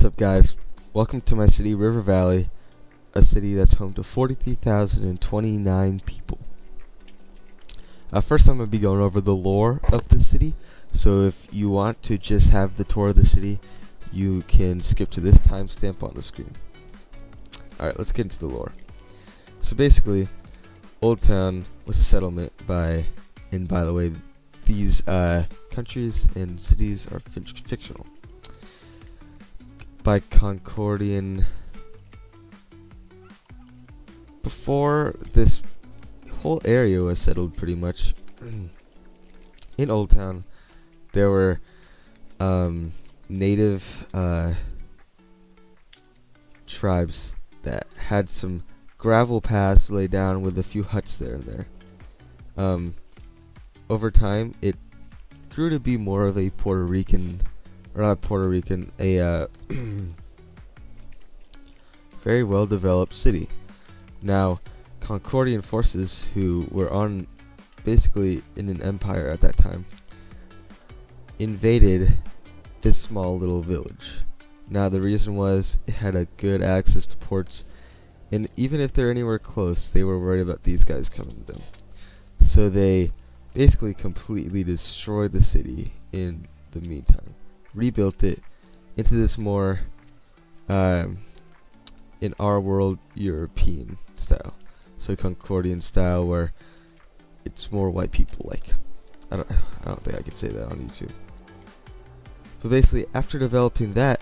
What's up, guys? Welcome to my city, River Valley, a city that's home to 43,029 people. First, I'm going to be going over the lore of the city, so if you want to just have the tour of the city, you can skip to this timestamp on the screen. Alright, let's get into the lore. So basically, Old Town was a settlement and by the way, these countries and cities are fictional. By Concordian. Before this whole area was settled, pretty much in Old Town, there were native tribes that had some gravel paths laid down with a few huts there and there. Over time, it grew to be more of a Puerto Rican, or not Puerto Rican, a very well developed city. Now, Concordian forces, who were on basically in an empire at that time, invaded this small little village. Now, the reason was it had a good access to ports, and even if they're anywhere close, they were worried about these guys coming to them. So they basically completely destroyed the city in the meantime, rebuilt it into this more in our world European style, so Concordian style, where it's more white people like. I don't think I could say that on YouTube. But basically, after developing that,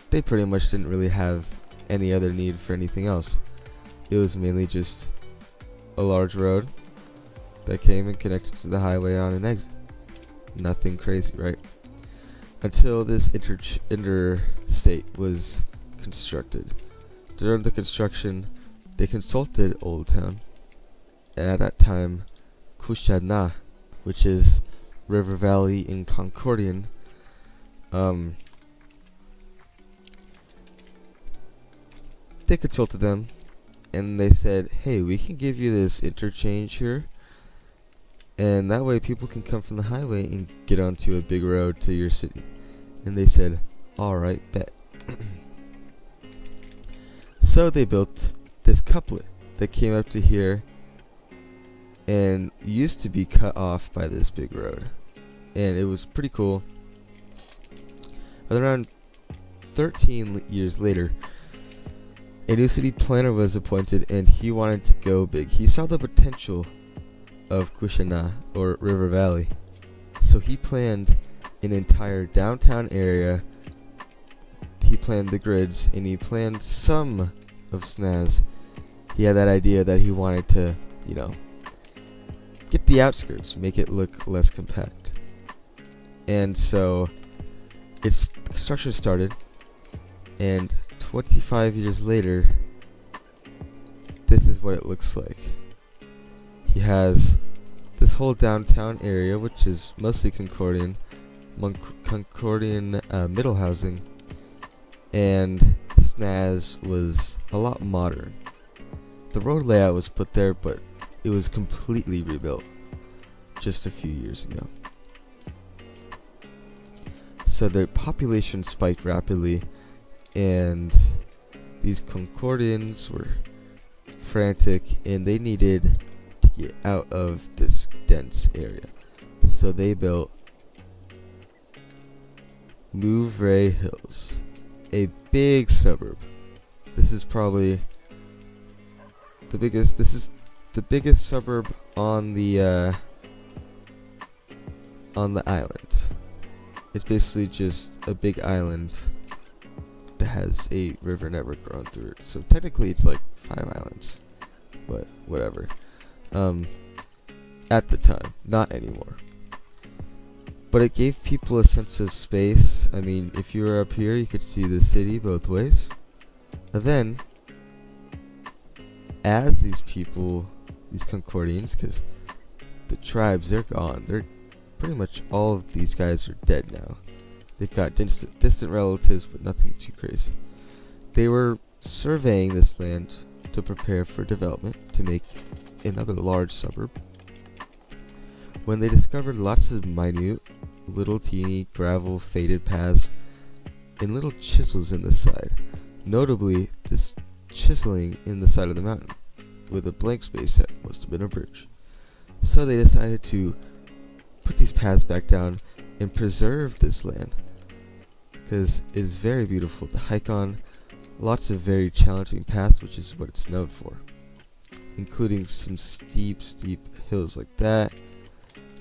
they pretty much didn't really have any other need for anything else. It was mainly just a large road that came and connected to the highway on an exit. Nothing crazy, right? Until this interstate was constructed. During the construction, they consulted Old Town, and at that time, Kushana, which is River Valley in Concordian, they consulted them, and they said, hey, we can give you this interchange here, and that way people can come from the highway and get onto a big road to your city. And they said, alright, bet. So they built this couplet that came up to here and used to be cut off by this big road. And it was pretty cool. Around 13 years later, a new city planner was appointed, and he wanted to go big. He saw the potential of Kushana, or River Valley. So he planned an entire downtown area. He planned the grids, and he planned some of Snaz. He had that idea that he wanted to, get the outskirts, make it look less compact. And so its construction started, and 25 years later, this is what it looks like. He has this whole downtown area, which is mostly Concordian middle housing, and Snaz was a lot modern. The road layout was put there, but it was completely rebuilt just a few years ago. So the population spiked rapidly, and these Concordians were frantic, and they needed to get out of this dense area. So they built Louvre Hills, a big suburb. This is probably the biggest. This is the biggest suburb on the island. It's basically just a big island that has a river network run through it. So technically, it's like 5 islands, but whatever. At the time, not anymore. But it gave people a sense of space. I mean, if you were up here, you could see the city both ways. And then, as these people, these Concordians, because the tribes, they're gone. They're pretty much all of these guys are dead now. They've got distant relatives, but nothing too crazy. They were surveying this land to prepare for development to make another large suburb, when they discovered lots of minute, little teeny gravel faded paths in little chisels in the side. Notably, this chiseling in the side of the mountain, with a blank space that must have been a bridge. So they decided to put these paths back down and preserve this land, because it is very beautiful to hike on. Lots of very challenging paths, which is what it's known for, including some steep hills like that,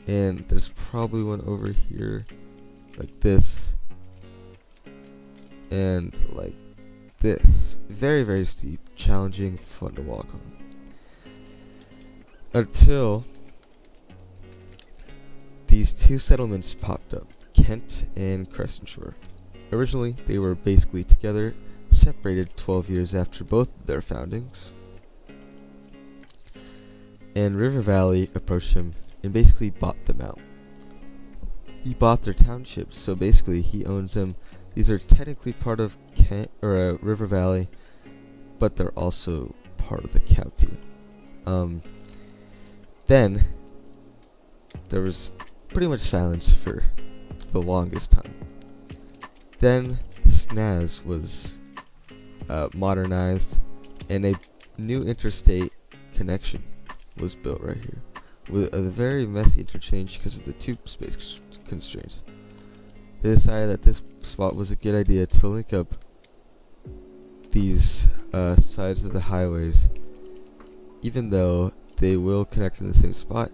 and there's probably one over here like this, and like this. Very steep, challenging, fun to walk on. Until these two settlements popped up, Kent and Crescent Shore. Originally, they were basically together, separated 12 years after both their foundings. And River Valley approached him and basically bought them out. He bought their townships, so basically he owns them. These are technically part of Kent or River Valley, but they're also part of the county. Then there was pretty much silence for the longest time. Then Snaz was modernized, and a new interstate connection was built right here, with a very messy interchange because of the tube space constraints. They decided that this spot was a good idea to link up these sides of the highways. Even though they will connect in the same spot,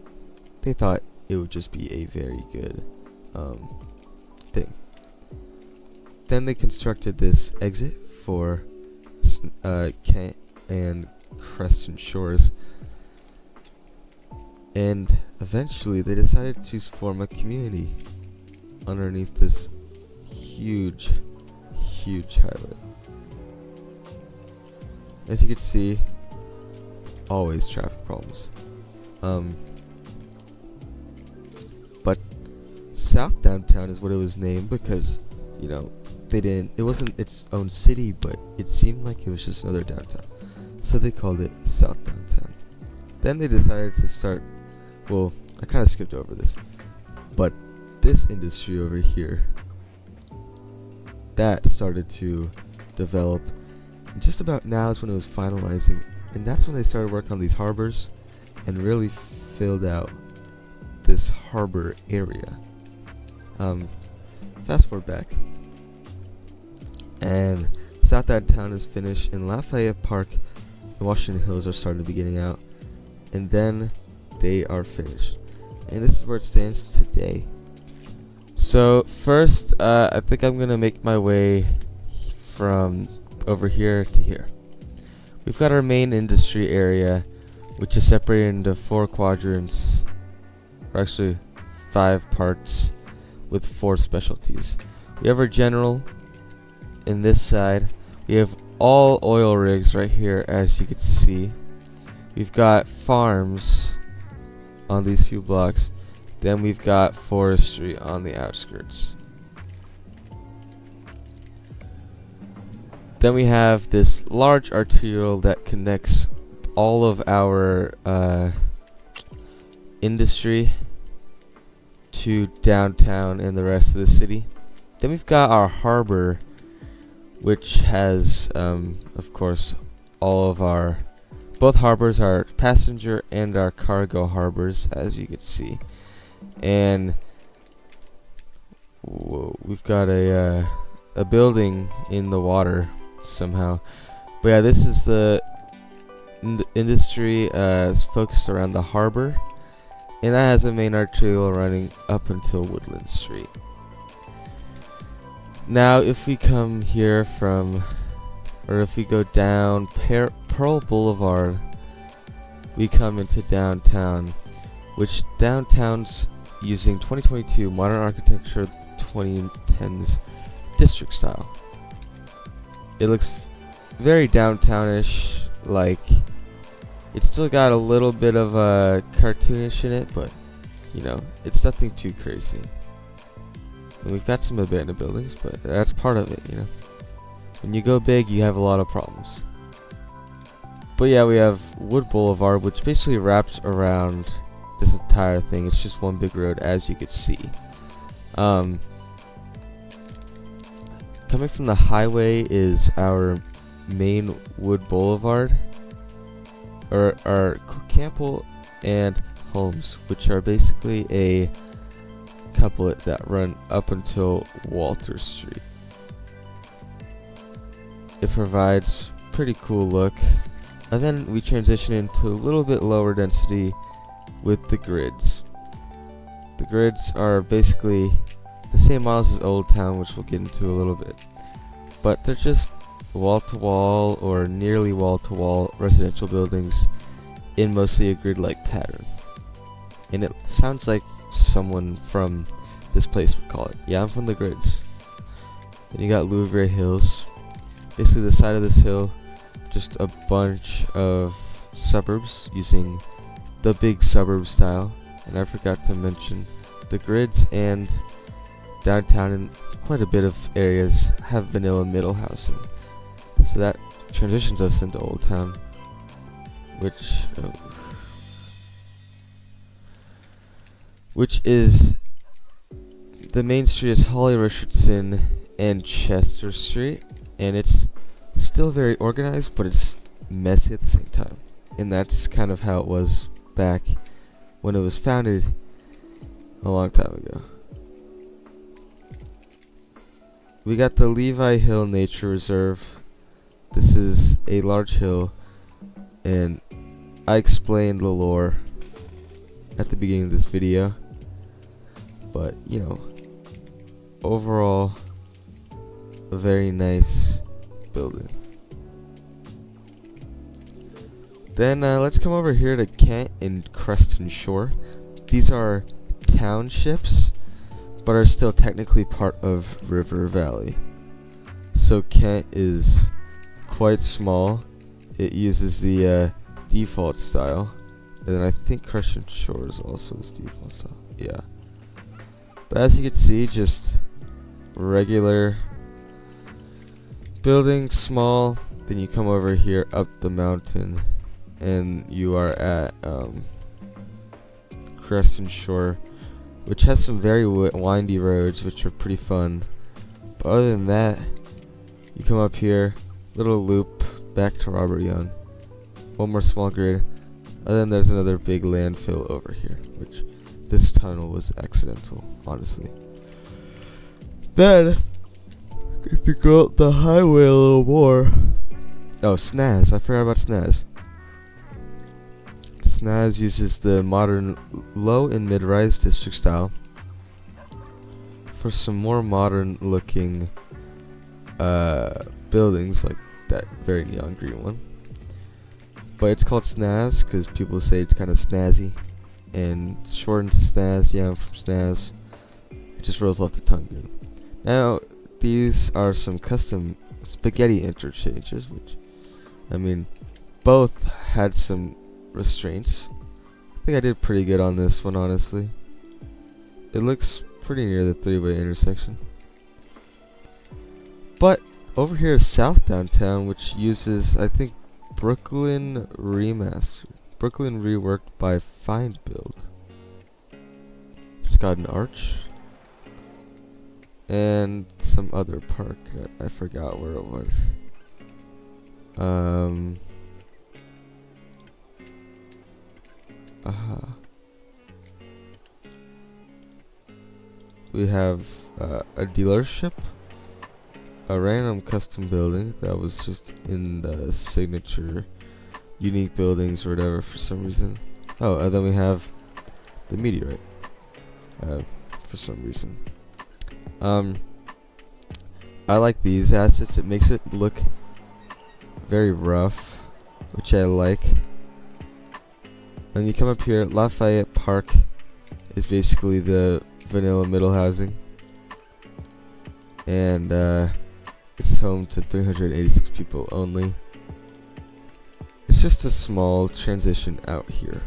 they thought it would just be a very good thing. Then they constructed this exit for Kent and Crescent Shores, and eventually they decided to form a community underneath this huge highway. As you can see, always traffic problems. But South Downtown is what it was named because, you know, it wasn't its own city, but it seemed like it was just another downtown. So they called it South Downtown. Then they decided to start, well, I kind of skipped over this, but this industry over here, that started to develop. And just about now is when it was finalizing, and that's when they started working on these harbors and really filled out this harbor area. Fast forward back, and South Downtown is finished, and Lafayette Park and Washington Hills are starting to be getting out, and then they are finished, and this is where it stands today. So first, I think I'm gonna make my way from over here to here. We've got our main industry area, which is separated into 4 quadrants, or actually 5 parts, with 4 specialties. We have our general in this side. We have all oil rigs right here, as you can see. We've got farms on these few blocks. Then we've got forestry on the outskirts. Then we have this large arterial that connects all of our industry to downtown and the rest of the city. Then we've got our harbor, which has, of course, all of our, both harbors are passenger and our cargo harbors, as you can see. And we've got a building in the water somehow. But yeah, this is the industry is focused around the harbor, and that has a main arterial running up until Woodland Street. Now if we come here from, or if we go down Pearl Boulevard, we come into downtown, which downtown's using 2022 modern architecture 2010s district style. It looks very downtownish, like it's still got a little bit of a cartoonish in it, but you know, it's nothing too crazy. And we've got some abandoned buildings, but that's part of it, you know. When you go big, you have a lot of problems. But yeah, we have Wood Boulevard, which basically wraps around this entire thing. It's just one big road, as you can see. Coming from the highway is our main wood boulevard, or our Campbell and Holmes, which are basically a couplet that run up until Walter Street. It provides pretty cool look, and then we transition into a little bit lower density with the grids. The grids are basically the same models as Old Town, which we'll get into a little bit, but they're just wall-to-wall or nearly wall-to-wall residential buildings in mostly a grid-like pattern. And it sounds like someone from this place would call it. Yeah, I'm from the grids. Then you got Louvre Hills. Basically the side of this hill, just a bunch of suburbs using the big suburb style. And I forgot to mention the grids and downtown and quite a bit of areas have vanilla middle housing. So that transitions us into Old Town, which is the main street is Holly Richardson and Chester Street, and it's still very organized, but it's messy at the same time. And that's kind of how it was back when it was founded a long time ago. We got the Levi Hill Nature Reserve. This is a large hill, and I explained the lore at the beginning of this video, but you know, overall a very nice building. Then let's come over here to Kent and Creston Shore. These are townships, but are still technically part of River Valley. So Kent is quite small. It uses the default style, and I think Crescent Shore is also its default style. Yeah, but as you can see, just regular building, small. Then you come over here up the mountain, and you are at Crescent Shore, which has some very windy roads, which are pretty fun. But other than that, you come up here, little loop back to Robert Young, one more small grid, and then there's another big landfill over here, which this tunnel was accidental, honestly. Then, if you go up the highway a little more, oh, Snaz, I forgot about Snaz. Snaz uses the modern low and mid-rise district style for some more modern looking buildings, like that very neon green one. But it's called Snaz because people say it's kind of snazzy, and shortened to Snaz. Yeah, I'm from Snaz. It just rolls off the tongue good. Now, these are some custom spaghetti interchanges, which, I mean, both had some restraints. I think I did pretty good on this one, honestly. It looks pretty near the three-way intersection. But over here is South Downtown, which uses, I think, Brooklyn reworked by Find Build. It's got an arch and some other park that I forgot where it was. We have a dealership, a random custom building that was just in the signature unique buildings or whatever for some reason. Oh, and then we have the meteorite for some reason. I like these assets. It makes it look very rough, which I like. And you come up here, Lafayette Park is basically the vanilla middle housing, and it's home to 386 people only. It's just a small transition out here.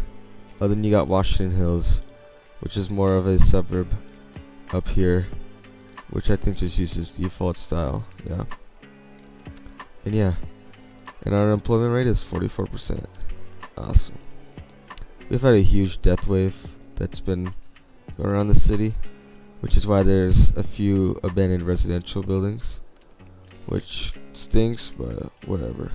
Then you got Washington Hills, which is more of a suburb up here, which I think just uses default style. Yeah. And yeah, and our unemployment rate is 44%. Awesome. We've had a huge death wave that's been going around the city, which is why there's a few abandoned residential buildings which stinks, but whatever.